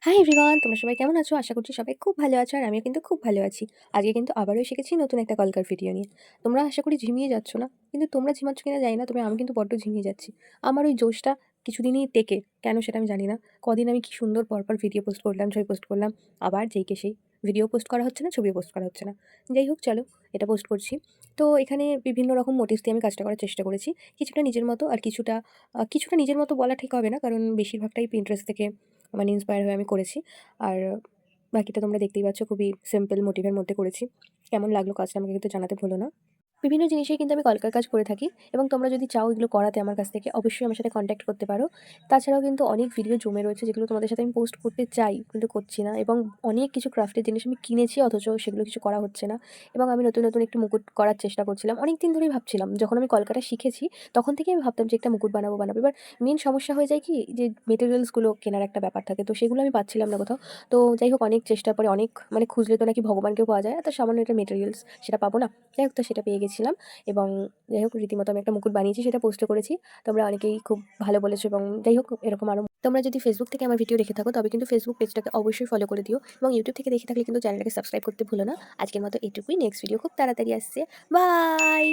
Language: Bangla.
হাই এভরিওয়ান, তোমরা সবাই কেমন আছো? আশা করছি সবাই খুব ভালো আছো আর আমিও কিন্তু খুব ভালো আছি। আজকে কিন্তু আবারও এসে গেছি নতুন একটা কলকার ভিডিও নিয়ে। তোমরা আশা করি ঝিমিয়ে যাচ্ছ না। কিন্তু তোমরা ঝিমাচ্ছ কিনা জানি না, তবে আমি কিন্তু বড্ড ঝিমিয়ে যাচ্ছি। আমার ওই জোশটা কিছুদিনই টেকে, কেন সেটা আমি জানি না। কদিন আমি কি সুন্দর পরপর ভিডিও পোস্ট করলাম, ছবি পোস্ট করলাম। আবার যেই কে সেই ভিডিও পোস্ট করা হচ্ছে না, ছবিও পোস্ট করা হচ্ছে না। যাই হোক চলো, এটা পোস্ট করছি। তো এখানে বিভিন্ন রকম মোটিভস দিয়ে আমি কাজটা করার চেষ্টা করেছি। কিছুটা নিজের মতো আর কিছুটা নিজের মতো বলা ঠিক হবে না, কারণ বেশিরভাগটাই Pinterest থেকে মানে ইন্সপায়ার হয়ে আমি করেছি। আর বাকিটা তোমরা দেখতেই পাচ্ছ, খুবই সিম্পল মোটিভের মধ্যে করেছি। কেমন লাগলো কাজটা আমাকে কিন্তু জানাতে ভুলো না। বিভিন্ন জিনিসেই কিন্তু আমি কলকার কাজ করে থাকি, এবং তোমরা যদি চাও এগুলো করাতে আমার কাছ থেকে, অবশ্যই আমার সাথে কন্ট্যাক্ট করতে পারো। তাছাড়াও কিন্তু অনেক ভিডিও জমে রয়েছে যেগুলো তোমাদের সাথে আমি পোস্ট করতে চাই কিন্তু করছি না, এবং অনেক কিছু ক্রাফটের জিনিস আমি কিনেছি অথচ সেগুলো কিছু করা হচ্ছে না। এবং আমি নতুন নতুন একটু মুকুট করার চেষ্টা করছিলাম, অনেক দিন ধরেই ভাবছিলাম। যখন আমি কলকাটা শিখেছি তখন থেকেই আমি ভাবতাম যে একটা মুকুট বানাবো বানাবো। এবার মেন সমস্যা হয়ে যায় কি, যে মেটেরিয়ালসগুলো কেনার একটা ব্যাপার থাকে, তো সেগুলো আমি পাচ্ছিলাম না কোথাও। তো যাই হোক, অনেক চেষ্টার পরে, অনেক মানে খুঁজলে তো নাকি ভগবানকেও পাওয়া যায়, এত সামান্য একটা মেটেরিয়ালস সেটা পাবো না। যাই হোক, তো সেটা পেয়ে গেছিলাম। এবং যাই হোক, রীতিমতো আমি একটা মুকুট বানিয়েছি, সেটা পোস্টও করেছি। তোমরা অনেকেই খুব ভালো বলেছো, এবং যাই হোক এরকম আরও। তোমরা যদি ফেসবুক থেকে আমার ভিডিও দেখে থাকো তবে কিন্তু ফেসবুক পেজটাকে অবশ্যই ফলো করে দিও, এবং ইউটিউব থেকে দেখে থাকলে কিন্তু চ্যানেলটাকে সাবস্ক্রাইব করতে ভুলো না। আজকের মতো এটুকুই, নেক্সট ভিডিও খুব তাড়াতাড়ি আসছে। বাই।